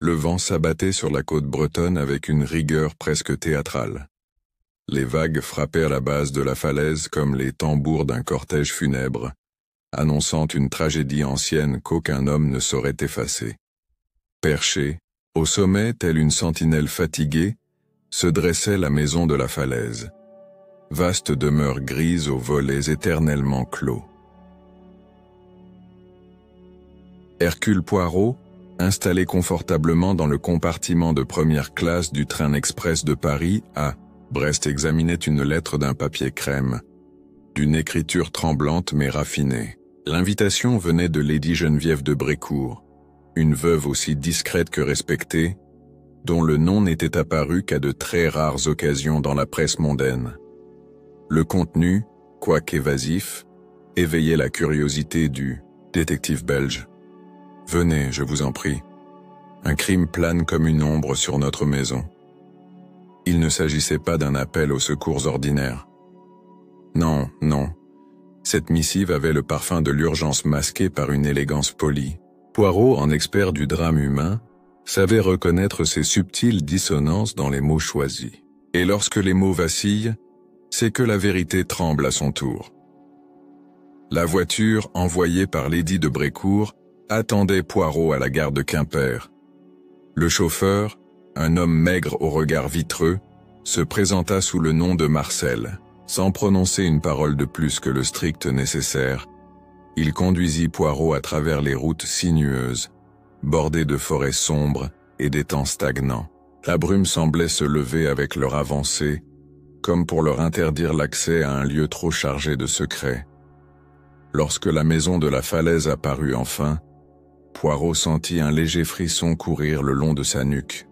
Le vent s'abattait sur la côte bretonne avec une rigueur presque théâtrale. Les vagues frappaient à la base de la falaise comme les tambours d'un cortège funèbre, annonçant une tragédie ancienne qu'aucun homme ne saurait effacer. Perchée, au sommet, telle une sentinelle fatiguée, se dressait la maison de la falaise. Vaste demeure grise aux volets éternellement clos. Hercule Poirot, installé confortablement dans le compartiment de première classe du train express de Paris à Brest, examinait une lettre d'un papier crème, d'une écriture tremblante mais raffinée. L'invitation venait de Lady Geneviève de Brécourt, une veuve aussi discrète que respectée, dont le nom n'était apparu qu'à de très rares occasions dans la presse mondaine. Le contenu, quoique évasif, éveillait la curiosité du détective belge. « Venez, je vous en prie. Un crime plane comme une ombre sur notre maison. » Il ne s'agissait pas d'un appel aux secours ordinaires. Non, non. Cette missive avait le parfum de l'urgence masquée par une élégance polie. Poirot, en expert du drame humain, savait reconnaître ces subtiles dissonances dans les mots choisis. Et lorsque les mots vacillent, c'est que la vérité tremble à son tour. La voiture, envoyée par Lady de Brécourt, attendait Poirot à la gare de Quimper. Le chauffeur, un homme maigre au regard vitreux, se présenta sous le nom de Marcel. Sans prononcer une parole de plus que le strict nécessaire, il conduisit Poirot à travers les routes sinueuses, bordées de forêts sombres et d'étangs stagnants. La brume semblait se lever avec leur avancée, comme pour leur interdire l'accès à un lieu trop chargé de secrets. Lorsque la maison de la falaise apparut enfin, Poirot sentit un léger frisson courir le long de sa nuque.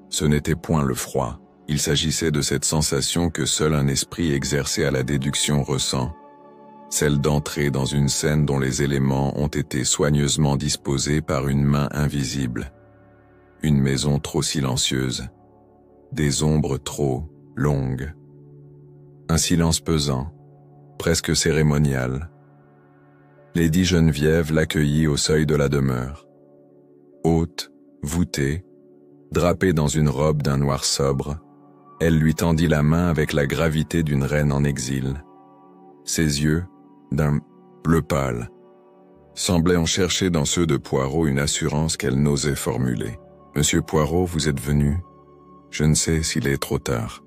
Ce n'était point le froid, il s'agissait de cette sensation que seul un esprit exercé à la déduction ressent, celle d'entrer dans une scène dont les éléments ont été soigneusement disposés par une main invisible. Une maison trop silencieuse, des ombres trop longues, un silence pesant, presque cérémonial. Lady Geneviève l'accueillit au seuil de la demeure. Haute, voûtée, drapée dans une robe d'un noir sobre, elle lui tendit la main avec la gravité d'une reine en exil. Ses yeux, d'un bleu pâle, semblaient en chercher dans ceux de Poirot une assurance qu'elle n'osait formuler. « Monsieur Poirot, vous êtes venu. Je ne sais s'il est trop tard. »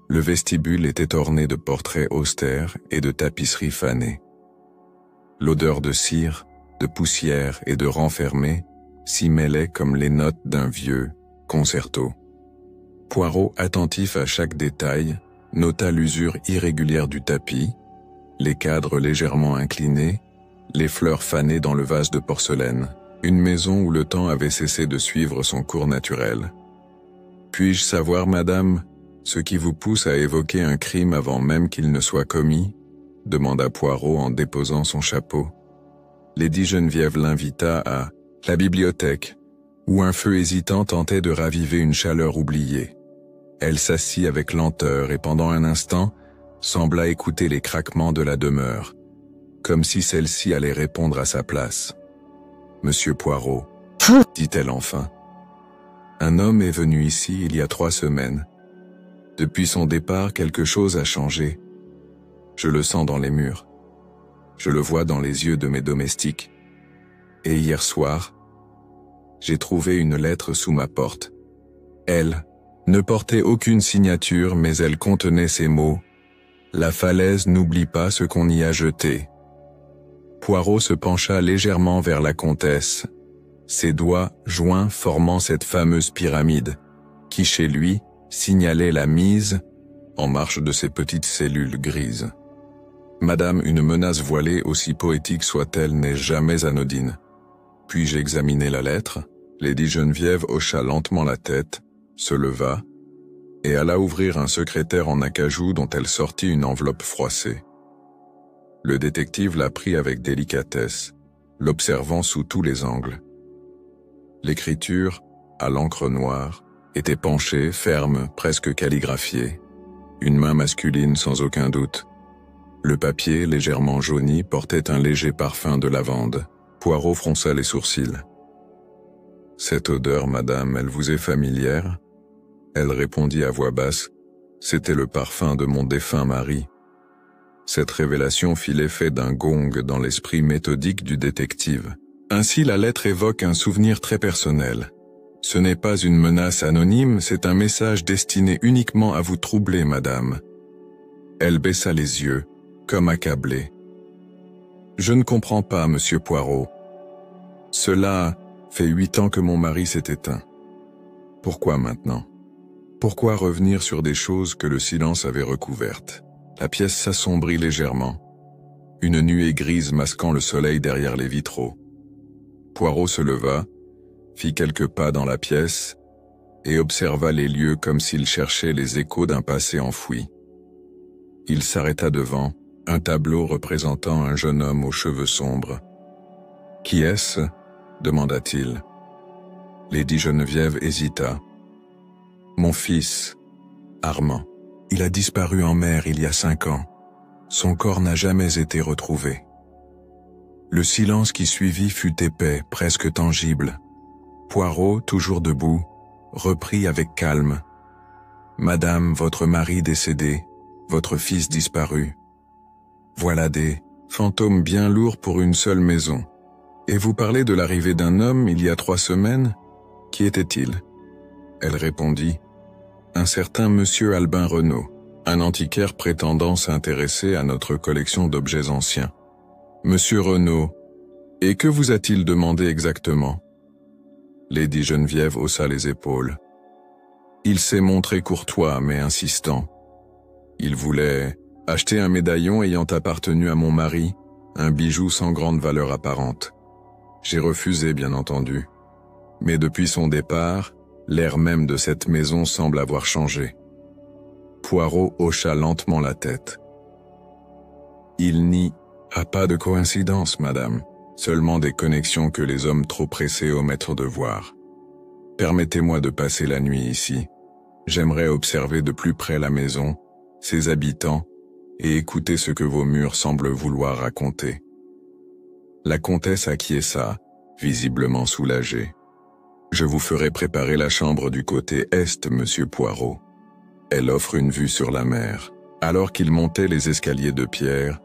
Le vestibule était orné de portraits austères et de tapisseries fanées. L'odeur de cire, de poussière et de renfermé s'y mêlait comme les notes d'un vieux concerto. Poirot, attentif à chaque détail, nota l'usure irrégulière du tapis, les cadres légèrement inclinés, les fleurs fanées dans le vase de porcelaine, une maison où le temps avait cessé de suivre son cours naturel. « Puis-je savoir, madame, ce qui vous pousse à évoquer un crime avant même qu'il ne soit commis ?» demanda Poirot en déposant son chapeau. Lady Geneviève l'invita à la bibliothèque, où un feu hésitant tentait de raviver une chaleur oubliée. Elle s'assit avec lenteur et pendant un instant, sembla écouter les craquements de la demeure, comme si celle-ci allait répondre à sa place. « Monsieur Poirot, dit-elle enfin. Un homme est venu ici il y a 3 semaines. Depuis son départ, quelque chose a changé. Je le sens dans les murs. Je le vois dans les yeux de mes domestiques. Et hier soir, j'ai trouvé une lettre sous ma porte. Elle ne portait aucune signature, mais elle contenait ces mots. La falaise n'oublie pas ce qu'on y a jeté. Poirot se pencha légèrement vers la comtesse, ses doigts joints formant cette fameuse pyramide, qui chez lui signalait la mise en marche de ces petites cellules grises. Madame, une menace voilée, aussi poétique soit-elle, n'est jamais anodine. Puis-je examiner la lettre? Lady Geneviève hocha lentement la tête, se leva, et alla ouvrir un secrétaire en acajou dont elle sortit une enveloppe froissée. Le détective la prit avec délicatesse, l'observant sous tous les angles. L'écriture, à l'encre noire, était penchée, ferme, presque calligraphiée. Une main masculine sans aucun doute. Le papier, légèrement jauni, portait un léger parfum de lavande. Poirot fronça les sourcils. « Cette odeur, madame, elle vous est familière? Elle répondit à voix basse. C'était le parfum de mon défunt mari. Cette révélation fit l'effet d'un gong dans l'esprit méthodique du détective. Ainsi la lettre évoque un souvenir très personnel. Ce n'est pas une menace anonyme, c'est un message destiné uniquement à vous troubler, madame. Elle baissa les yeux, comme accablée. Je ne comprends pas, monsieur Poirot. Cela fait 8 ans que mon mari s'est éteint. Pourquoi maintenant? Pourquoi revenir sur des choses que le silence avait recouvertes? La pièce s'assombrit légèrement. Une nuée grise masquant le soleil derrière les vitraux. Poirot se leva, fit quelques pas dans la pièce et observa les lieux comme s'il cherchait les échos d'un passé enfoui. Il s'arrêta devant un tableau représentant un jeune homme aux cheveux sombres. « Qui est-ce » demanda-t-il. Lady Geneviève hésita. « Mon fils, Armand. Il a disparu en mer il y a 5 ans. Son corps n'a jamais été retrouvé. » Le silence qui suivit fut épais, presque tangible. Poirot, toujours debout, reprit avec calme. « Madame, votre mari décédé, votre fils disparu. Voilà des fantômes bien lourds pour une seule maison. Et vous parlez de l'arrivée d'un homme il y a 3 semaines? Qui était-il » Elle répondit. « Un certain monsieur Albin Renaud, un antiquaire prétendant s'intéresser à notre collection d'objets anciens. » Monsieur Renaud, et que vous a-t-il demandé exactement? Lady Geneviève haussa les épaules. Il s'est montré courtois mais insistant. Il voulait acheter un médaillon ayant appartenu à mon mari, un bijou sans grande valeur apparente. J'ai refusé, bien entendu. Mais depuis son départ, l'air même de cette maison semble avoir changé. Poirot hocha lentement la tête. Il n'y a pas de coïncidence, madame, seulement des connexions que les hommes trop pressés omettent de voir. Permettez-moi de passer la nuit ici. J'aimerais observer de plus près la maison, ses habitants, et écouter ce que vos murs semblent vouloir raconter. La comtesse acquiesça, visiblement soulagée. Je vous ferai préparer la chambre du côté est, monsieur Poirot. Elle offre une vue sur la mer. Alors qu'il montait les escaliers de pierre,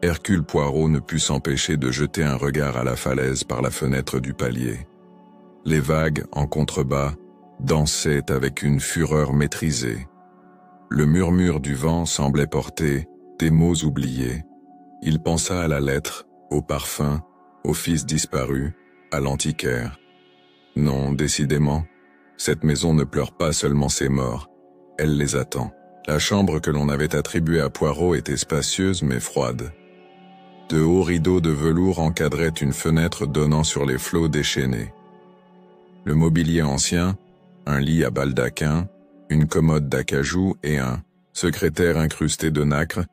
Hercule Poirot ne put s'empêcher de jeter un regard à la falaise par la fenêtre du palier. Les vagues, en contrebas, dansaient avec une fureur maîtrisée. Le murmure du vent semblait porter des mots oubliés. Il pensa à la lettre, au parfum, au fils disparu, à l'antiquaire. Non, décidément, cette maison ne pleure pas seulement ses morts, elle les attend. La chambre que l'on avait attribuée à Poirot était spacieuse mais froide. De hauts rideaux de velours encadraient une fenêtre donnant sur les flots déchaînés. Le mobilier ancien, un lit à baldaquin, une commode d'acajou et un secrétaire incrusté de nacre,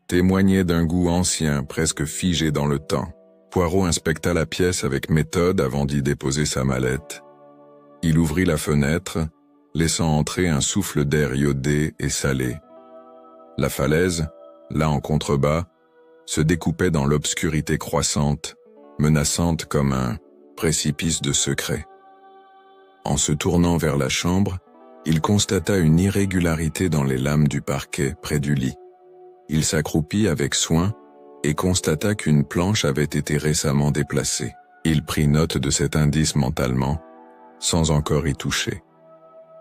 témoignaient d'un goût ancien presque figé dans le temps. Poirot inspecta la pièce avec méthode avant d'y déposer sa mallette. Il ouvrit la fenêtre, laissant entrer un souffle d'air iodé et salé. La falaise, là en contrebas, se découpait dans l'obscurité croissante, menaçante comme un précipice de secret. En se tournant vers la chambre, il constata une irrégularité dans les lames du parquet près du lit. Il s'accroupit avec soin et constata qu'une planche avait été récemment déplacée. Il prit note de cet indice mentalement, sans encore y toucher.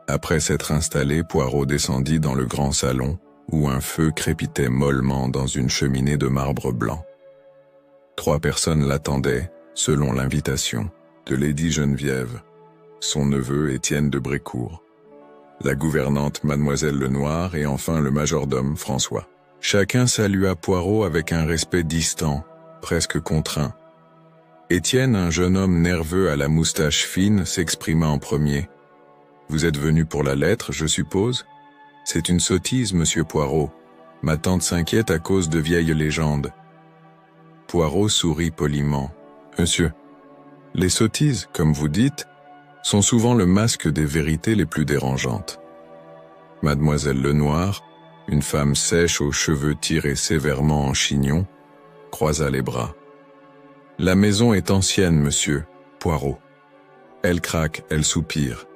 Après s'être installé, Poirot descendit dans le grand salon, où un feu crépitait mollement dans une cheminée de marbre blanc. 3 personnes l'attendaient, selon l'invitation, de Lady Geneviève, son neveu Étienne de Brécourt, la gouvernante Mademoiselle Lenoir et enfin le majordome François. Chacun salua Poirot avec un respect distant, presque contraint. Étienne, un jeune homme nerveux à la moustache fine, s'exprima en premier. « Vous êtes venu pour la lettre, je suppose ? C'est une sottise, monsieur Poirot. Ma tante s'inquiète à cause de vieilles légendes. » Poirot sourit poliment. « Monsieur, les sottises, comme vous dites, sont souvent le masque des vérités les plus dérangeantes. » Mademoiselle Lenoir, une femme sèche aux cheveux tirés sévèrement en chignon, croisa les bras. « La maison est ancienne, monsieur Poirot. Elle craque, elle soupire.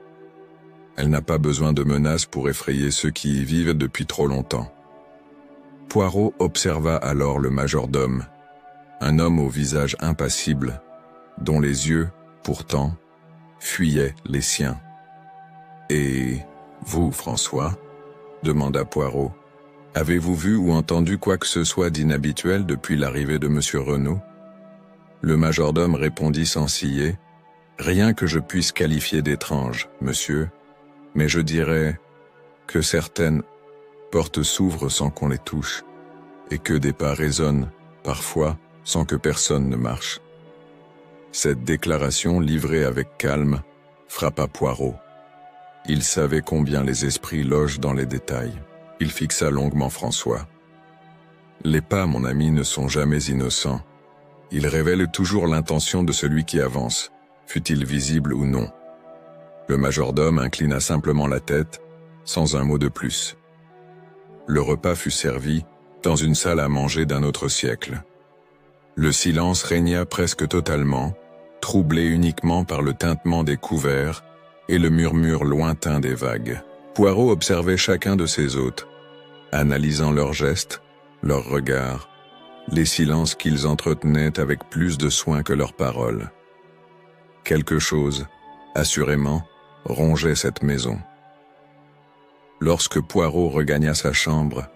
Elle n'a pas besoin de menaces pour effrayer ceux qui y vivent depuis trop longtemps. Poirot observa alors le majordome, un homme au visage impassible, dont les yeux, pourtant, fuyaient les siens. « Et vous, François ?» demanda Poirot. « Avez-vous vu ou entendu quoi que ce soit d'inhabituel depuis l'arrivée de Monsieur Renaud ?» Le majordome répondit sans ciller. « Rien que je puisse qualifier d'étrange, monsieur, mais je dirais que certaines portes s'ouvrent sans qu'on les touche, et que des pas résonnent, parfois, sans que personne ne marche. » Cette déclaration, livrée avec calme, frappa Poirot. Il savait combien les esprits logent dans les détails. Il fixa longuement François. « Les pas, mon ami, ne sont jamais innocents. Ils révèlent toujours l'intention de celui qui avance, fût-il visible ou non. » Le majordome inclina simplement la tête, sans un mot de plus. Le repas fut servi dans une salle à manger d'un autre siècle. Le silence régna presque totalement, troublé uniquement par le tintement des couverts et le murmure lointain des vagues. Poirot observait chacun de ses hôtes, analysant leurs gestes, leurs regards, les silences qu'ils entretenaient avec plus de soin que leurs paroles. Quelque chose, assurément, rongeait cette maison. Lorsque Poirot regagna sa chambre,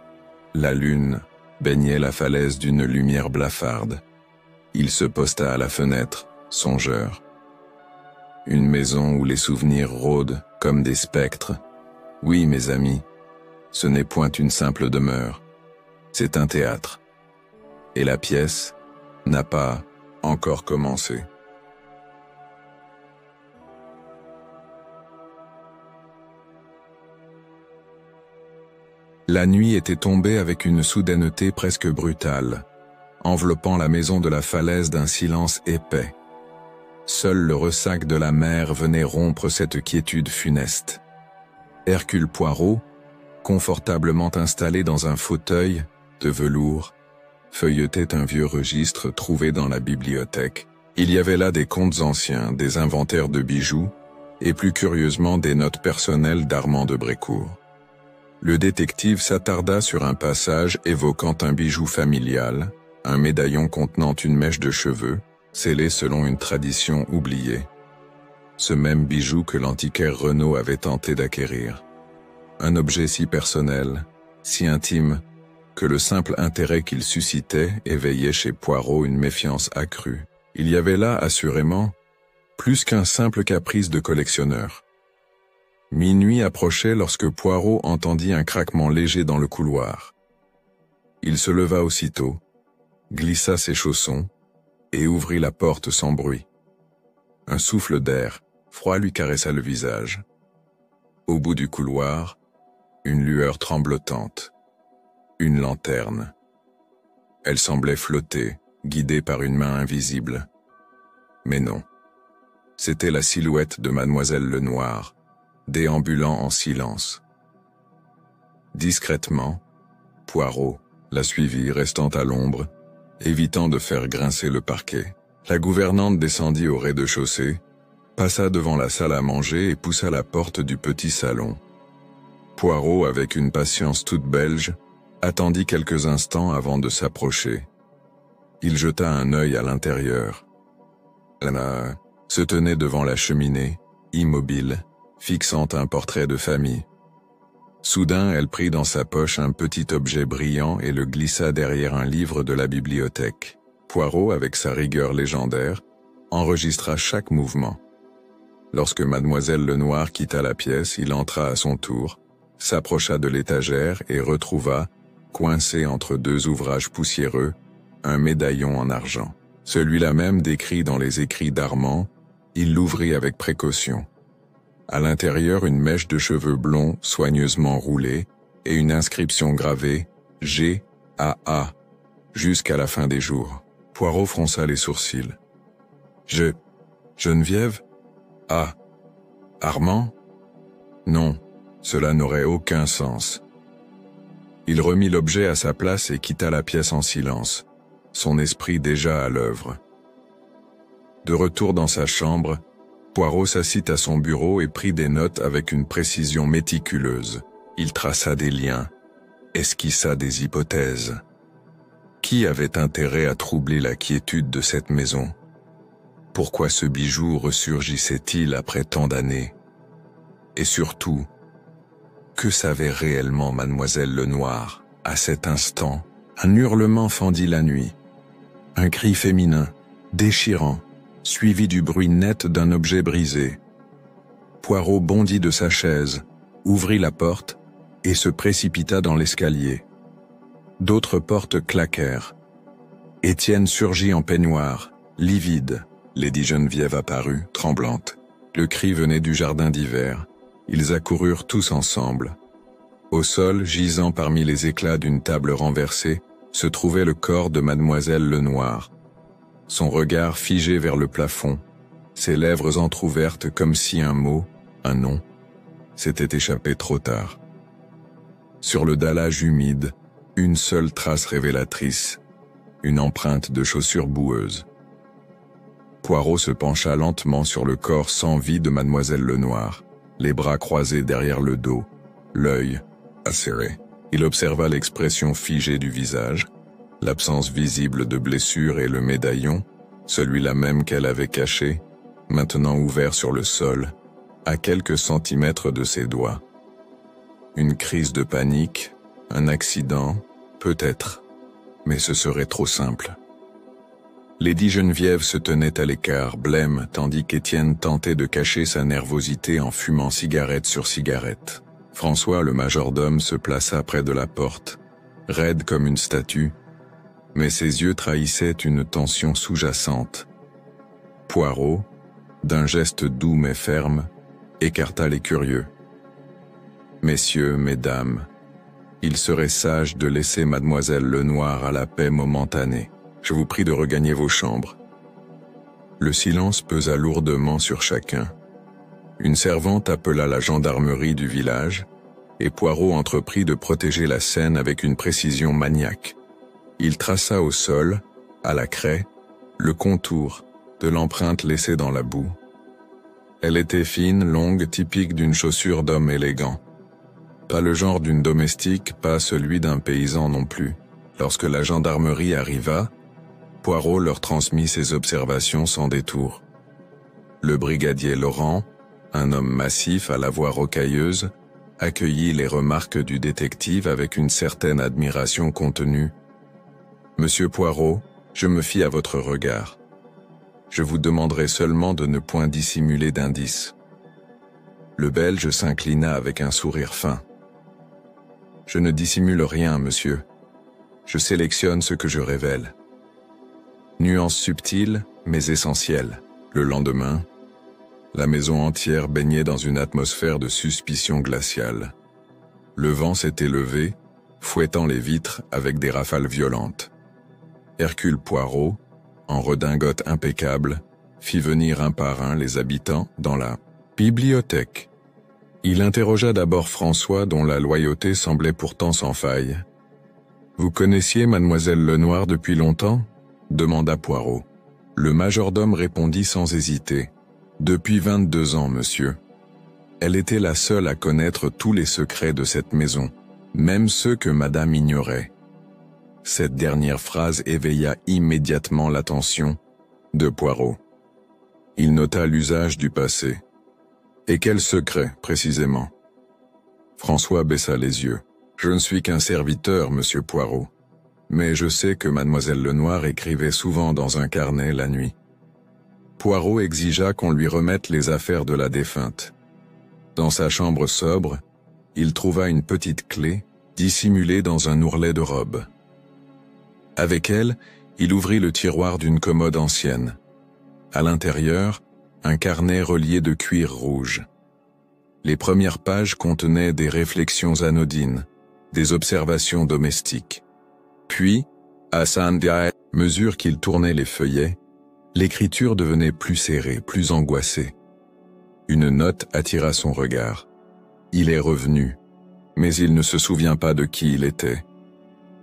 la lune baignait la falaise d'une lumière blafarde. Il se posta à la fenêtre, songeur. Une maison où les souvenirs rôdent comme des spectres. Oui, mes amis, ce n'est point une simple demeure, c'est un théâtre. Et la pièce n'a pas encore commencé. La nuit était tombée avec une soudaineté presque brutale, enveloppant la maison de la falaise d'un silence épais. Seul le ressac de la mer venait rompre cette quiétude funeste. Hercule Poirot, confortablement installé dans un fauteuil de velours, feuilletait un vieux registre trouvé dans la bibliothèque. Il y avait là des contes anciens, des inventaires de bijoux, et plus curieusement des notes personnelles d'Armand de Brécourt. Le détective s'attarda sur un passage évoquant un bijou familial, un médaillon contenant une mèche de cheveux, scellé selon une tradition oubliée. Ce même bijou que l'antiquaire Renaud avait tenté d'acquérir. Un objet si personnel, si intime, que le simple intérêt qu'il suscitait éveillait chez Poirot une méfiance accrue. Il y avait là, assurément, plus qu'un simple caprice de collectionneur. Minuit approchait lorsque Poirot entendit un craquement léger dans le couloir. Il se leva aussitôt, glissa ses chaussons et ouvrit la porte sans bruit. Un souffle d'air froid lui caressa le visage. Au bout du couloir, une lueur tremblotante, une lanterne. Elle semblait flotter, guidée par une main invisible. Mais non, c'était la silhouette de Mademoiselle Lenoir, déambulant en silence. Discrètement, Poirot la suivit, restant à l'ombre, évitant de faire grincer le parquet. La gouvernante descendit au rez-de-chaussée, passa devant la salle à manger et poussa la porte du petit salon. Poirot, avec une patience toute belge, attendit quelques instants avant de s'approcher. Il jeta un œil à l'intérieur. Anna se tenait devant la cheminée, immobile, fixant un portrait de famille. Soudain, elle prit dans sa poche un petit objet brillant et le glissa derrière un livre de la bibliothèque. Poirot, avec sa rigueur légendaire, enregistra chaque mouvement. Lorsque Mademoiselle Lenoir quitta la pièce, il entra à son tour, s'approcha de l'étagère et retrouva, coincé entre deux ouvrages poussiéreux, un médaillon en argent. Celui-là même décrit dans les écrits d'Armand, il l'ouvrit avec précaution. À l'intérieur, une mèche de cheveux blonds soigneusement roulée et une inscription gravée « G.A.A. » jusqu'à la fin des jours. Poirot fronça les sourcils. « Geneviève ? Ah. Armand ? Non, cela n'aurait aucun sens. » Il remit l'objet à sa place et quitta la pièce en silence, son esprit déjà à l'œuvre. De retour dans sa chambre, Poirot s'assit à son bureau et prit des notes avec une précision méticuleuse. Il traça des liens, esquissa des hypothèses. Qui avait intérêt à troubler la quiétude de cette maison? Pourquoi ce bijou ressurgissait-il après tant d'années? Et surtout, que savait réellement mademoiselle Lenoir? À cet instant, un hurlement fendit la nuit. Un cri féminin, déchirant, suivi du bruit net d'un objet brisé. Poirot bondit de sa chaise, ouvrit la porte et se précipita dans l'escalier. D'autres portes claquèrent. Étienne surgit en peignoir, livide. Lady Geneviève apparut, tremblante. Le cri venait du jardin d'hiver. Ils accoururent tous ensemble. Au sol, gisant parmi les éclats d'une table renversée, se trouvait le corps de mademoiselle Lenoir. Son regard figé vers le plafond, ses lèvres entr'ouvertes comme si un mot, un nom, s'était échappé trop tard. Sur le dallage humide, une seule trace révélatrice, une empreinte de chaussure boueuse. Poirot se pencha lentement sur le corps sans vie de mademoiselle Lenoir, les bras croisés derrière le dos, l'œil acéré. Il observa l'expression figée du visage, l'absence visible de blessure et le médaillon, celui-là même qu'elle avait caché, maintenant ouvert sur le sol, à quelques centimètres de ses doigts. Une crise de panique, un accident, peut-être, mais ce serait trop simple. Lady Geneviève se tenait à l'écart, blême, tandis qu'Étienne tentait de cacher sa nervosité en fumant cigarette sur cigarette. François, le majordome, se plaça près de la porte, raide comme une statue, mais ses yeux trahissaient une tension sous-jacente. Poirot, d'un geste doux mais ferme, écarta les curieux. « Messieurs, mesdames, il serait sage de laisser mademoiselle Lenoir à la paix momentanée. Je vous prie de regagner vos chambres. » Le silence pesa lourdement sur chacun. Une servante appela la gendarmerie du village, et Poirot entreprit de protéger la scène avec une précision maniaque. Il traça au sol, à la craie, le contour de l'empreinte laissée dans la boue. Elle était fine, longue, typique d'une chaussure d'homme élégant. Pas le genre d'une domestique, pas celui d'un paysan non plus. Lorsque la gendarmerie arriva, Poirot leur transmit ses observations sans détour. Le brigadier Laurent, un homme massif à la voix rocailleuse, accueillit les remarques du détective avec une certaine admiration contenue. « Monsieur Poirot, je me fie à votre regard. Je vous demanderai seulement de ne point dissimuler d'indices. » Le Belge s'inclina avec un sourire fin. « Je ne dissimule rien, monsieur. Je sélectionne ce que je révèle. Nuance subtile, mais essentielle. » Le lendemain, la maison entière baignait dans une atmosphère de suspicion glaciale. Le vent s'était levé, fouettant les vitres avec des rafales violentes. Hercule Poirot, en redingote impeccable, fit venir un par un les habitants dans la bibliothèque. Il interrogea d'abord François, dont la loyauté semblait pourtant sans faille. « Vous connaissiez mademoiselle Lenoir depuis longtemps ?» demanda Poirot. Le majordome répondit sans hésiter. « Depuis 22 ans, monsieur. Elle était la seule à connaître tous les secrets de cette maison, même ceux que madame ignorait. » Cette dernière phrase éveilla immédiatement l'attention de Poirot. Il nota l'usage du passé. « Et quel secret, précisément ?» François baissa les yeux. « Je ne suis qu'un serviteur, monsieur Poirot. Mais je sais que mademoiselle Lenoir écrivait souvent dans un carnet la nuit. » Poirot exigea qu'on lui remette les affaires de la défunte. Dans sa chambre sobre, il trouva une petite clé, dissimulée dans un ourlet de robe. Avec elle, il ouvrit le tiroir d'une commode ancienne. À l'intérieur, un carnet relié de cuir rouge. Les premières pages contenaient des réflexions anodines, des observations domestiques. Puis, à mesure qu'il tournait les feuillets, l'écriture devenait plus serrée, plus angoissée. Une note attira son regard. Il est revenu, mais il ne se souvient pas de qui il était.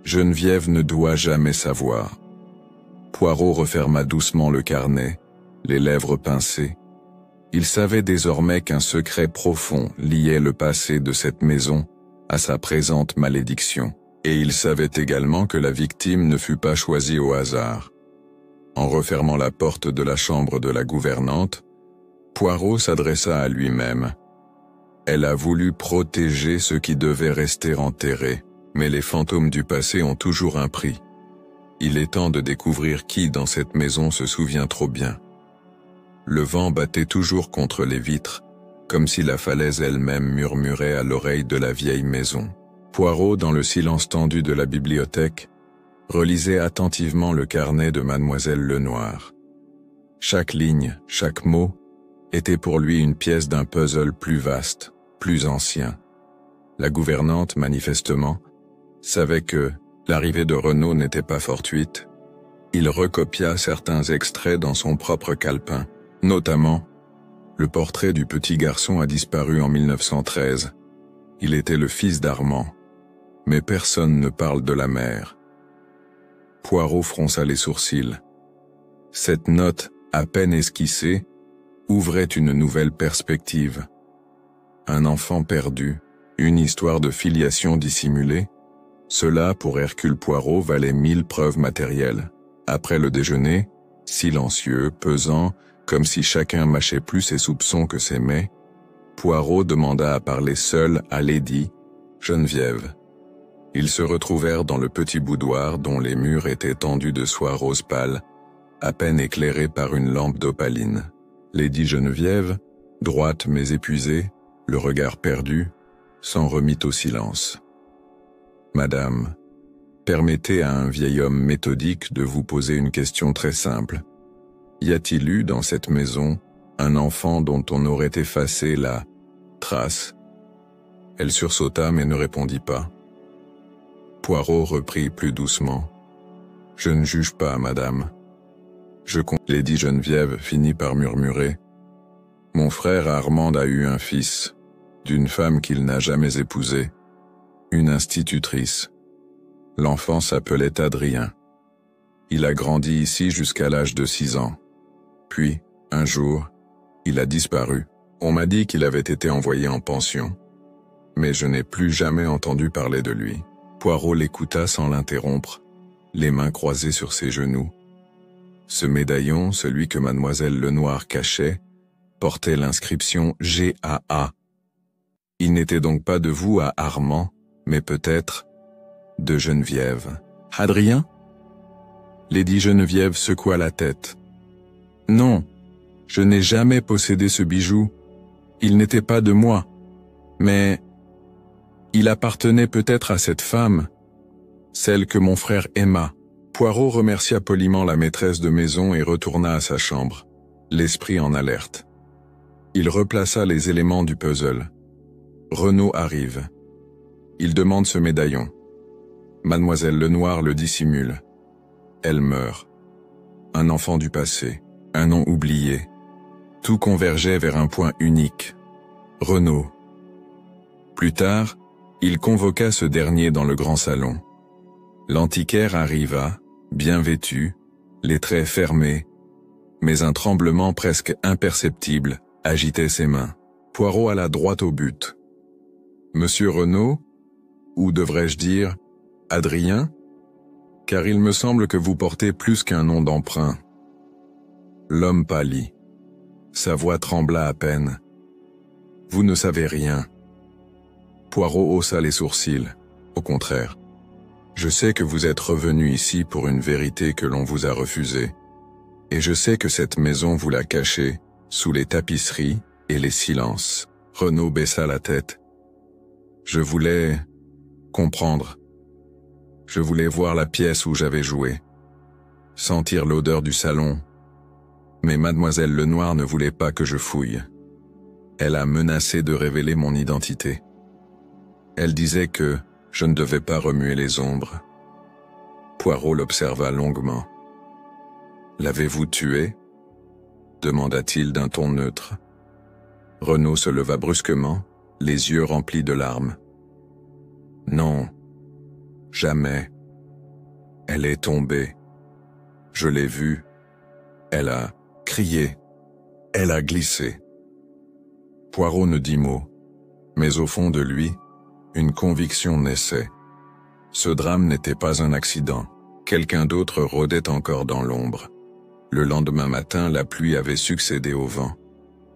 Geneviève ne doit jamais savoir. Poirot referma doucement le carnet, les lèvres pincées. Il savait désormais qu'un secret profond liait le passé de cette maison à sa présente malédiction, et il savait également que la victime ne fut pas choisie au hasard. En refermant la porte de la chambre de la gouvernante, Poirot s'adressa à lui-même. Elle a voulu protéger ce qui devait rester enterré, mais les fantômes du passé ont toujours un prix. Il est temps de découvrir qui dans cette maison se souvient trop bien. Le vent battait toujours contre les vitres, comme si la falaise elle-même murmurait à l'oreille de la vieille maison. Poirot, dans le silence tendu de la bibliothèque, relisait attentivement le carnet de Mademoiselle Lenoir. Chaque ligne, chaque mot, était pour lui une pièce d'un puzzle plus vaste, plus ancien. La gouvernante, manifestement, savait que l'arrivée de Renaud n'était pas fortuite. Il recopia certains extraits dans son propre calepin, notamment le portrait du petit garçon a disparu en 1913. Il était le fils d'Armand, mais personne ne parle de la mère. Poirot fronça les sourcils. Cette note, à peine esquissée, ouvrait une nouvelle perspective. Un enfant perdu, une histoire de filiation dissimulée, cela, pour Hercule Poirot, valait 1000 preuves matérielles. Après le déjeuner, silencieux, pesant, comme si chacun mâchait plus ses soupçons que ses mets, Poirot demanda à parler seul à Lady Geneviève. Ils se retrouvèrent dans le petit boudoir dont les murs étaient tendus de soie rose pâle, à peine éclairés par une lampe d'opaline. Lady Geneviève, droite mais épuisée, le regard perdu, s'en remit au silence. « Madame, permettez à un vieil homme méthodique de vous poser une question très simple. Y a-t-il eu dans cette maison un enfant dont on aurait effacé la trace ?» Elle sursauta mais ne répondit pas. Poirot reprit plus doucement. « Je ne juge pas, madame. » Lady Geneviève finit par murmurer. « Mon frère Armand a eu un fils, d'une femme qu'il n'a jamais épousée, une institutrice. L'enfant s'appelait Adrien. Il a grandi ici jusqu'à l'âge de 6 ans. Puis, un jour, il a disparu. On m'a dit qu'il avait été envoyé en pension. Mais je n'ai plus jamais entendu parler de lui. » Poirot l'écouta sans l'interrompre, les mains croisées sur ses genoux. Ce médaillon, celui que Mademoiselle Lenoir cachait, portait l'inscription GAA. Il n'était donc pas de vous à Armand, mais peut-être de Geneviève. « Adrien ?» Lady Geneviève secoua la tête. « Non, je n'ai jamais possédé ce bijou. Il n'était pas de moi. Mais il appartenait peut-être à cette femme, celle que mon frère aima. » Poirot remercia poliment la maîtresse de maison et retourna à sa chambre, l'esprit en alerte. Il replaça les éléments du puzzle. Renaud arrive. Il demande ce médaillon. Mademoiselle Lenoir le dissimule. Elle meurt. Un enfant du passé, un nom oublié. Tout convergeait vers un point unique. Renaud. Plus tard, il convoqua ce dernier dans le grand salon. L'antiquaire arriva, bien vêtu, les traits fermés, mais un tremblement presque imperceptible agitait ses mains. Poirot alla droit au but. « Monsieur Renaud, ou devrais-je dire, Adrien, car il me semble que vous portez plus qu'un nom d'emprunt. » L'homme pâlit. Sa voix trembla à peine. « Vous ne savez rien. » Poirot haussa les sourcils. « Au contraire. Je sais que vous êtes revenu ici pour une vérité que l'on vous a refusée. Et je sais que cette maison vous l'a cachée sous les tapisseries et les silences. » Renaud baissa la tête. « Je voulais comprendre. Je voulais voir la pièce où j'avais joué, sentir l'odeur du salon. Mais Mademoiselle Lenoir ne voulait pas que je fouille. Elle a menacé de révéler mon identité. Elle disait que je ne devais pas remuer les ombres. » Poirot l'observa longuement. « L'avez-vous tué ?» demanda-t-il d'un ton neutre. Renaud se leva brusquement, les yeux remplis de larmes. « Non, jamais. Elle est tombée. Je l'ai vue. Elle a crié. Elle a glissé. Poirot ne dit mot, mais au fond de lui, une conviction naissait. Ce drame n'était pas un accident. Quelqu'un d'autre rôdait encore dans l'ombre. Le lendemain matin, la pluie avait succédé au vent.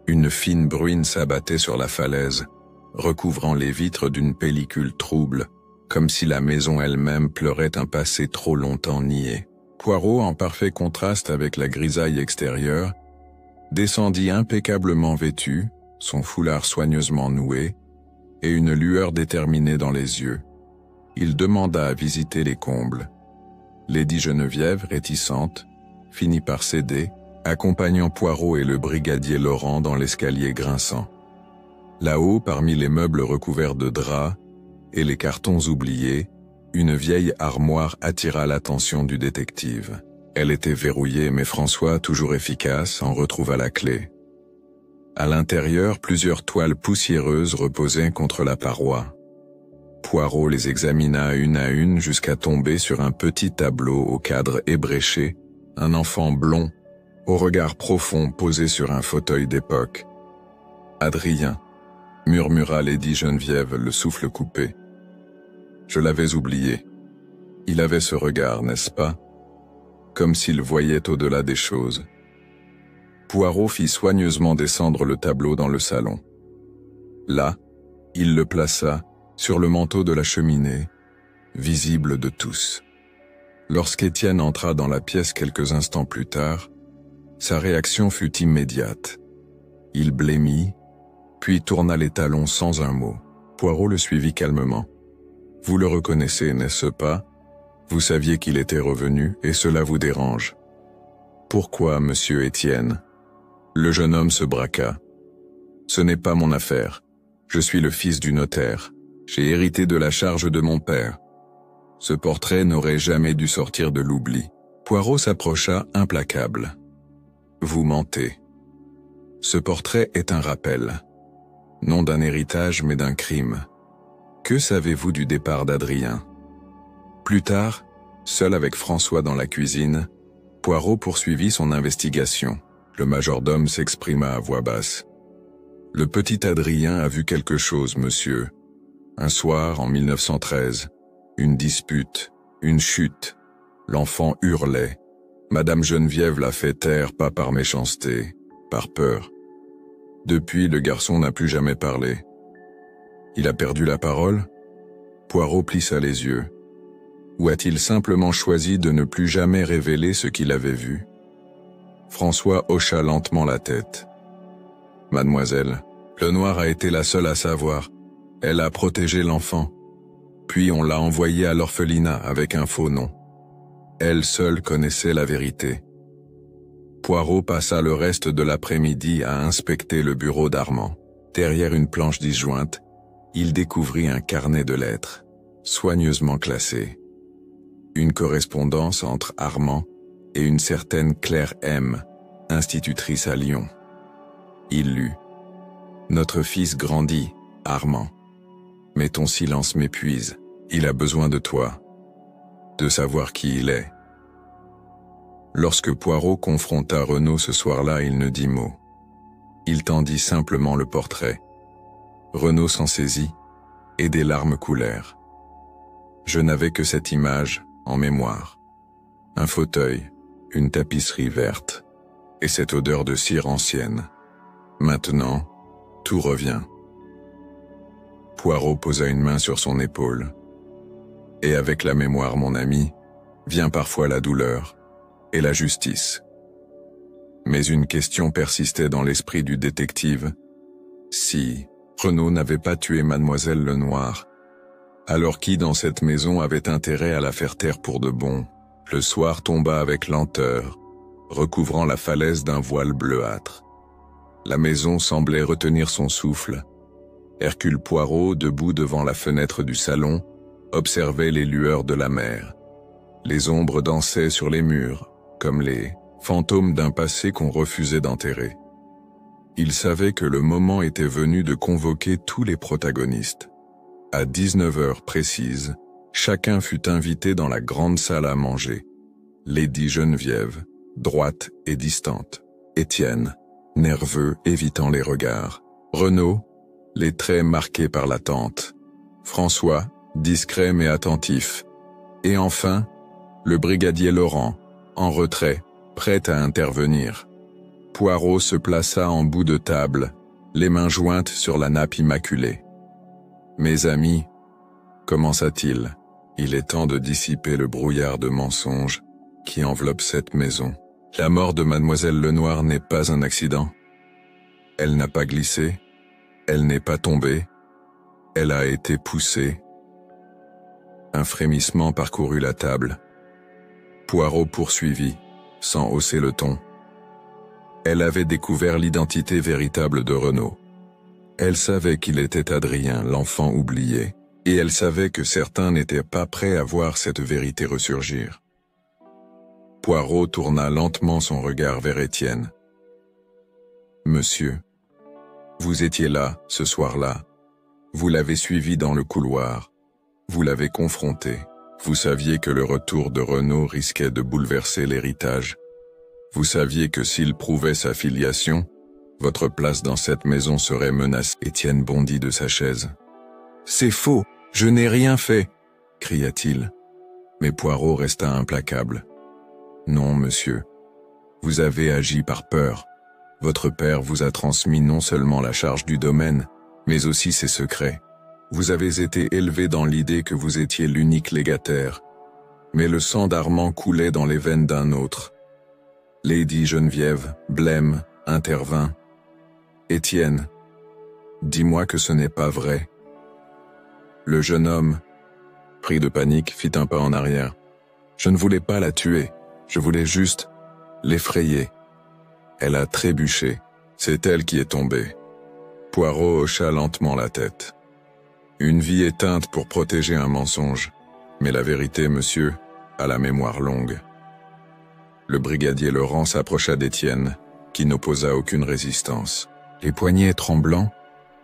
Une fine bruine s'abattait sur la falaise, recouvrant les vitres d'une pellicule trouble, comme si la maison elle-même pleurait un passé trop longtemps nié. Poirot, en parfait contraste avec la grisaille extérieure, descendit impeccablement vêtu, son foulard soigneusement noué, et une lueur déterminée dans les yeux. Il demanda à visiter les combles. Lady Geneviève, réticente, finit par céder, accompagnant Poirot et le brigadier Laurent dans l'escalier grinçant. Là-haut, parmi les meubles recouverts de draps et les cartons oubliés, une vieille armoire attira l'attention du détective. Elle était verrouillée, mais François, toujours efficace, en retrouva la clé. À l'intérieur, plusieurs toiles poussiéreuses reposaient contre la paroi. Poirot les examina une à une jusqu'à tomber sur un petit tableau au cadre ébréché, un enfant blond, au regard profond posé sur un fauteuil d'époque. « Adrien », murmura Lady Geneviève, le souffle coupé. « Je l'avais oublié. Il avait ce regard, n'est-ce pas? Comme s'il voyait au-delà des choses. » Poirot fit soigneusement descendre le tableau dans le salon. Là, il le plaça, sur le manteau de la cheminée, visible de tous. Lorsqu'Étienne entra dans la pièce quelques instants plus tard, sa réaction fut immédiate. Il blêmit, puis tourna les talons sans un mot. Poirot le suivit calmement. « Vous le reconnaissez, n'est-ce pas? Vous saviez qu'il était revenu, et cela vous dérange. »« Pourquoi, monsieur Étienne ?» Le jeune homme se braqua. « Ce n'est pas mon affaire. Je suis le fils du notaire. J'ai hérité de la charge de mon père. Ce portrait n'aurait jamais dû sortir de l'oubli. » Poirot s'approcha implacable. « Vous mentez. Ce portrait est un rappel. Non d'un héritage, mais d'un crime. Que savez-vous du départ d'Adrien ?» Plus tard, seul avec François dans la cuisine, Poirot poursuivit son investigation. Le majordome s'exprima à voix basse. « Le petit Adrien a vu quelque chose, monsieur. Un soir, en 1913, une dispute, une chute. L'enfant hurlait. Madame Geneviève l'a fait taire, pas par méchanceté, par peur. Depuis, le garçon n'a plus jamais parlé. Il a perdu la parole ? » Poirot plissa les yeux. Ou a-t-il simplement choisi de ne plus jamais révéler ce qu'il avait vu ? François hocha lentement la tête. « Mademoiselle, le noir a été la seule à savoir. Elle a protégé l'enfant. Puis on l'a envoyé à l'orphelinat avec un faux nom. Elle seule connaissait la vérité. » Poirot passa le reste de l'après-midi à inspecter le bureau d'Armand. Derrière une planche disjointe, il découvrit un carnet de lettres, soigneusement classé. Une correspondance entre Armand et une certaine Claire M., institutrice à Lyon. Il lut « Notre fils grandit, Armand. Mais ton silence m'épuise. Il a besoin de toi, de savoir qui il est. » Lorsque Poirot confronta Renaud ce soir-là, il ne dit mot. Il tendit simplement le portrait. Renaud s'en saisit, et des larmes coulèrent. Je n'avais que cette image en mémoire. Un fauteuil, une tapisserie verte, et cette odeur de cire ancienne. Maintenant, tout revient. Poirot posa une main sur son épaule. Et avec la mémoire, mon ami, vient parfois la douleur et la justice. Mais une question persistait dans l'esprit du détective. Si Renaud n'avait pas tué Mademoiselle Lenoir, alors qui dans cette maison avait intérêt à la faire taire pour de bon? Le soir tomba avec lenteur, recouvrant la falaise d'un voile bleuâtre. La maison semblait retenir son souffle. Hercule Poirot, debout devant la fenêtre du salon, observait les lueurs de la mer. Les ombres dansaient sur les murs, comme les fantômes d'un passé qu'on refusait d'enterrer. Il savait que le moment était venu de convoquer tous les protagonistes. À 19 heures précises, chacun fut invité dans la grande salle à manger. Lady Geneviève, droite et distante. Étienne, nerveux, évitant les regards. Renaud, les traits marqués par l'attente. François, discret mais attentif. Et enfin, le brigadier Laurent, en retrait, prêt à intervenir. Poirot se plaça en bout de table, les mains jointes sur la nappe immaculée. « Mes amis, » commença-t-il, « il est temps de dissiper le brouillard de mensonges qui enveloppe cette maison. La mort de mademoiselle Lenoir n'est pas un accident. Elle n'a pas glissé, elle n'est pas tombée, elle a été poussée. » Un frémissement parcourut la table. Poirot poursuivit, sans hausser le ton. Elle avait découvert l'identité véritable de Renaud. Elle savait qu'il était Adrien, l'enfant oublié, et elle savait que certains n'étaient pas prêts à voir cette vérité ressurgir. Poirot tourna lentement son regard vers Étienne. « Monsieur, vous étiez là, ce soir-là. Vous l'avez suivi dans le couloir. Vous l'avez confronté. Vous saviez que le retour de Renaud risquait de bouleverser l'héritage. Vous saviez que s'il prouvait sa filiation, votre place dans cette maison serait menacée. » Étienne bondit de sa chaise. « C'est faux, je n'ai rien fait !» cria-t-il. Mais Poirot resta implacable. « Non, monsieur. Vous avez agi par peur. Votre père vous a transmis non seulement la charge du domaine, mais aussi ses secrets. Vous avez été élevé dans l'idée que vous étiez l'unique légataire. Mais le sang d'Armand coulait dans les veines d'un autre. Lady Geneviève, blême, intervint. « Étienne, dis-moi que ce n'est pas vrai. » Le jeune homme, pris de panique, fit un pas en arrière. « Je ne voulais pas la tuer, je voulais juste l'effrayer. Elle a trébuché, c'est elle qui est tombée. » Poirot hocha lentement la tête. « Une vie éteinte pour protéger un mensonge. Mais la vérité, monsieur, a la mémoire longue. » Le brigadier Laurent s'approcha d'Étienne, qui n'opposa aucune résistance. Les poignets tremblants,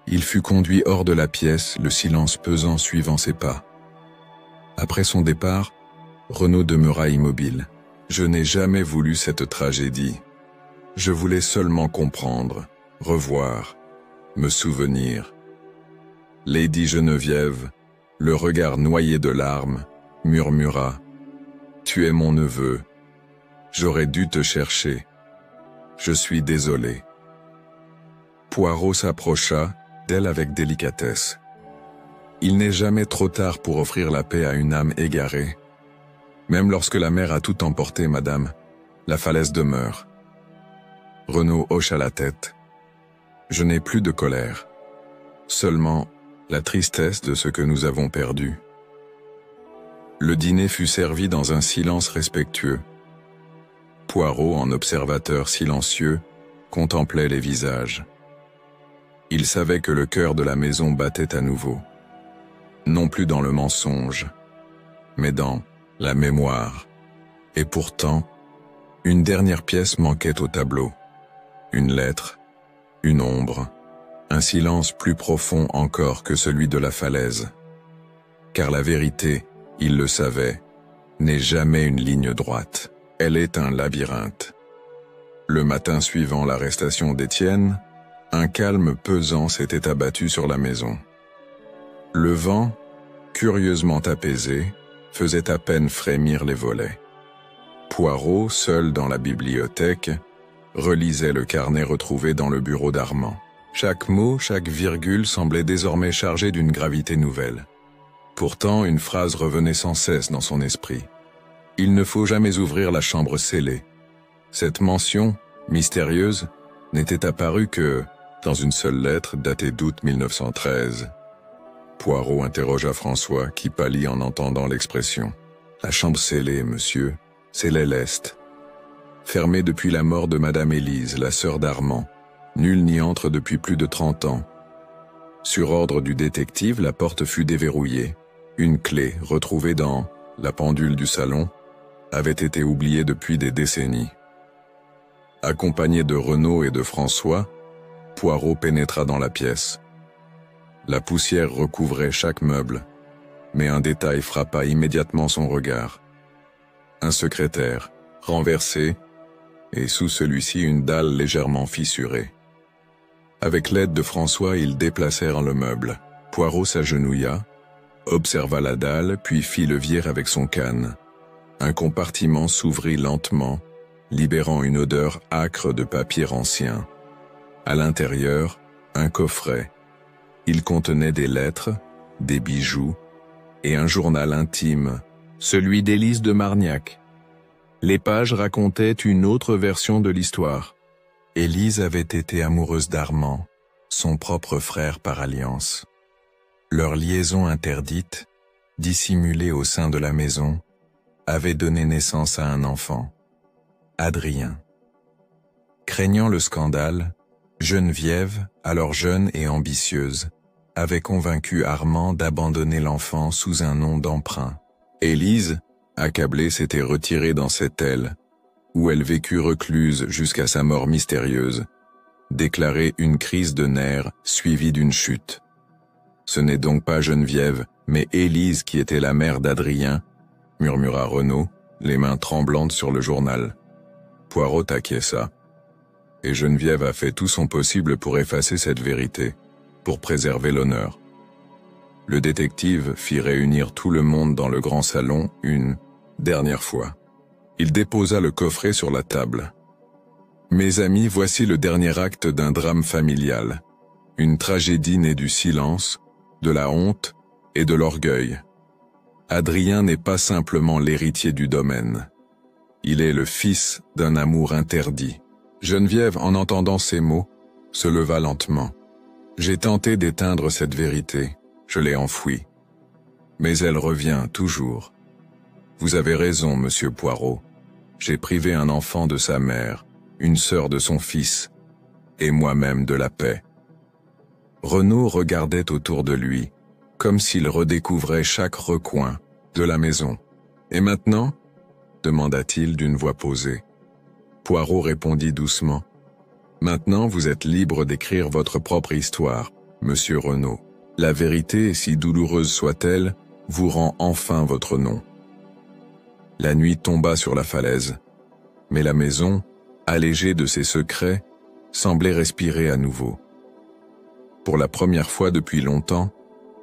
il fut conduit hors de la pièce, le silence pesant suivant ses pas. Après son départ, Renaud demeura immobile. « Je n'ai jamais voulu cette tragédie. Je voulais seulement comprendre, revoir, me souvenir. » Lady Geneviève, le regard noyé de larmes, murmura « Tu es mon neveu. J'aurais dû te chercher. Je suis désolé. » Poirot s'approcha d'elle avec délicatesse. « Il n'est jamais trop tard pour offrir la paix à une âme égarée. Même lorsque la mer a tout emporté, madame, la falaise demeure. » Renaud hocha la tête. « Je n'ai plus de colère. Seulement la tristesse de ce que nous avons perdu. » Le dîner fut servi dans un silence respectueux. Poirot, en observateur silencieux, contemplait les visages. Il savait que le cœur de la maison battait à nouveau. Non plus dans le mensonge, mais dans la mémoire. Et pourtant, une dernière pièce manquait au tableau. Une lettre, une ombre, un silence plus profond encore que celui de la falaise. Car la vérité, il le savait, n'est jamais une ligne droite. Elle est un labyrinthe. Le matin suivant l'arrestation d'Étienne, un calme pesant s'était abattu sur la maison. Le vent, curieusement apaisé, faisait à peine frémir les volets. Poirot, seul dans la bibliothèque, relisait le carnet retrouvé dans le bureau d'Armand. Chaque mot, chaque virgule semblait désormais chargé d'une gravité nouvelle. Pourtant, une phrase revenait sans cesse dans son esprit. « Il ne faut jamais ouvrir la chambre scellée. » Cette mention, mystérieuse, n'était apparue que dans une seule lettre datée d'août 1913. Poirot interrogea François, qui pâlit en entendant l'expression. « La chambre scellée, monsieur, scellait l'Est. Fermée depuis la mort de Madame Élise, la sœur d'Armand. Nul n'y entre depuis plus de 30 ans. Sur ordre du détective, la porte fut déverrouillée. Une clé, retrouvée dans la pendule du salon, avait été oubliée depuis des décennies. » Accompagné de Renaud et de François, Poirot pénétra dans la pièce. La poussière recouvrait chaque meuble, mais un détail frappa immédiatement son regard. Un secrétaire, renversé, et sous celui-ci une dalle légèrement fissurée. Avec l'aide de François, ils déplacèrent le meuble. Poirot s'agenouilla, observa la dalle, puis fit levier avec son canne. Un compartiment s'ouvrit lentement, libérant une odeur âcre de papier ancien. À l'intérieur, un coffret. Il contenait des lettres, des bijoux et un journal intime, celui d'Élise de Margnac. Les pages racontaient une autre version de l'histoire. Élise avait été amoureuse d'Armand, son propre frère par alliance. Leur liaison interdite, dissimulée au sein de la maison, avait donné naissance à un enfant, Adrien. Craignant le scandale, Geneviève, alors jeune et ambitieuse, avait convaincu Armand d'abandonner l'enfant sous un nom d'emprunt. Élise, accablée, s'était retirée dans cette aile, où elle vécut recluse jusqu'à sa mort mystérieuse, déclarée une crise de nerfs suivie d'une chute. Ce n'est donc pas Geneviève, mais Élise qui était la mère d'Adrien, murmura Renaud, les mains tremblantes sur le journal. Poirot acquiesça. Et Geneviève a fait tout son possible pour effacer cette vérité, pour préserver l'honneur. Le détective fit réunir tout le monde dans le grand salon une dernière fois. Il déposa le coffret sur la table. Mes amis, voici le dernier acte d'un drame familial. Une tragédie née du silence, de la honte et de l'orgueil. Adrien n'est pas simplement l'héritier du domaine. Il est le fils d'un amour interdit. Geneviève, en entendant ces mots, se leva lentement. J'ai tenté d'éteindre cette vérité, je l'ai enfouie. Mais elle revient toujours. Vous avez raison, monsieur Poirot. J'ai privé un enfant de sa mère, une sœur de son fils, et moi-même de la paix. Renaud regardait autour de lui, comme s'il redécouvrait chaque recoin de la maison. Et maintenant ? Demanda-t-il d'une voix posée. Poirot répondit doucement. Maintenant vous êtes libre d'écrire votre propre histoire, monsieur Renaud. La vérité, si douloureuse soit-elle, vous rend enfin votre nom. La nuit tomba sur la falaise, mais la maison, allégée de ses secrets, semblait respirer à nouveau. Pour la première fois depuis longtemps,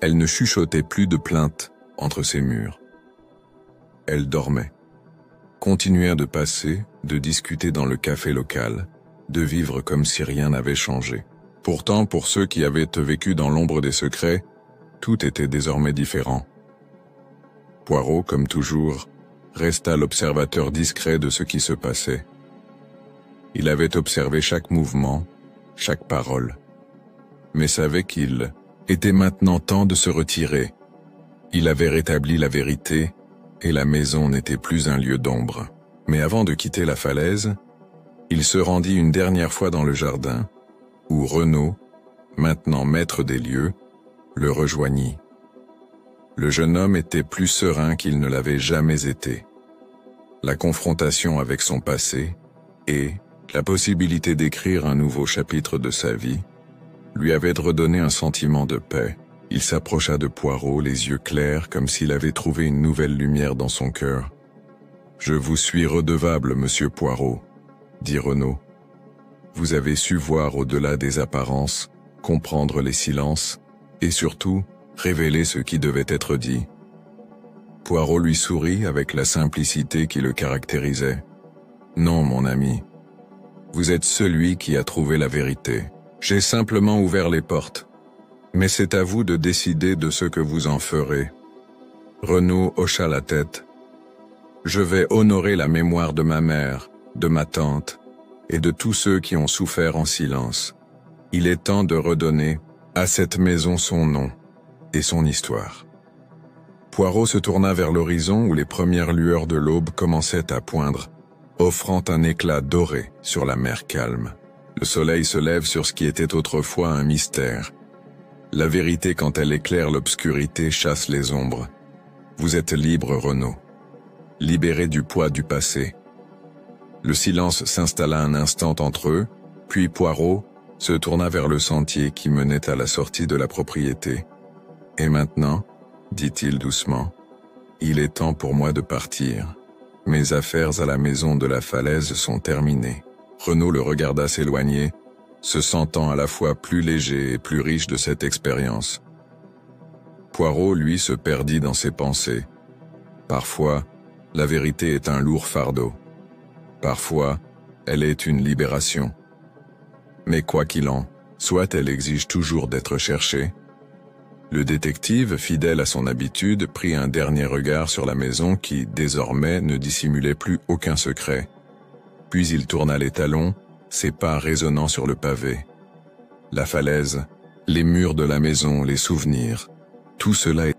elle ne chuchotait plus de plaintes entre ses murs. Elle dormait. Continuèrent de passer, de discuter dans le café local, de vivre comme si rien n'avait changé. Pourtant, pour ceux qui avaient vécu dans l'ombre des secrets, tout était désormais différent. Poirot, comme toujours, resta l'observateur discret de ce qui se passait. Il avait observé chaque mouvement, chaque parole, mais savait qu'il était maintenant temps de se retirer. Il avait rétabli la vérité, et la maison n'était plus un lieu d'ombre. Mais avant de quitter la falaise, il se rendit une dernière fois dans le jardin, où Renaud, maintenant maître des lieux, le rejoignit. Le jeune homme était plus serein qu'il ne l'avait jamais été. La confrontation avec son passé et la possibilité d'écrire un nouveau chapitre de sa vie lui avaient redonné un sentiment de paix. Il s'approcha de Poirot, les yeux clairs, comme s'il avait trouvé une nouvelle lumière dans son cœur. « Je vous suis redevable, monsieur Poirot, » dit Renaud. « Vous avez su voir au-delà des apparences, comprendre les silences, et surtout, révéler ce qui devait être dit. » Poirot lui sourit avec la simplicité qui le caractérisait. « Non, mon ami. Vous êtes celui qui a trouvé la vérité. J'ai simplement ouvert les portes. Mais c'est à vous de décider de ce que vous en ferez. » Renaud hocha la tête. « Je vais honorer la mémoire de ma mère, de ma tante, et de tous ceux qui ont souffert en silence. Il est temps de redonner à cette maison son nom et son histoire. » Poirot se tourna vers l'horizon où les premières lueurs de l'aube commençaient à poindre, offrant un éclat doré sur la mer calme. Le soleil se lève sur ce qui était autrefois un mystère. La vérité, quand elle éclaire l'obscurité, chasse les ombres. Vous êtes libre, Renaud. Libéré du poids du passé. Le silence s'installa un instant entre eux, puis Poirot se tourna vers le sentier qui menait à la sortie de la propriété. « Et maintenant, dit-il doucement, il est temps pour moi de partir. Mes affaires à la maison de la falaise sont terminées. » Renaud le regarda s'éloigner, se sentant à la fois plus léger et plus riche de cette expérience. Poirot, lui, se perdit dans ses pensées. Parfois, la vérité est un lourd fardeau. Parfois, elle est une libération. Mais quoi qu'il en soit, elle exige toujours d'être cherchée. Le détective, fidèle à son habitude, prit un dernier regard sur la maison qui, désormais, ne dissimulait plus aucun secret. Puis il tourna les talons, ses pas résonnant sur le pavé. La falaise, les murs de la maison, les souvenirs, tout cela est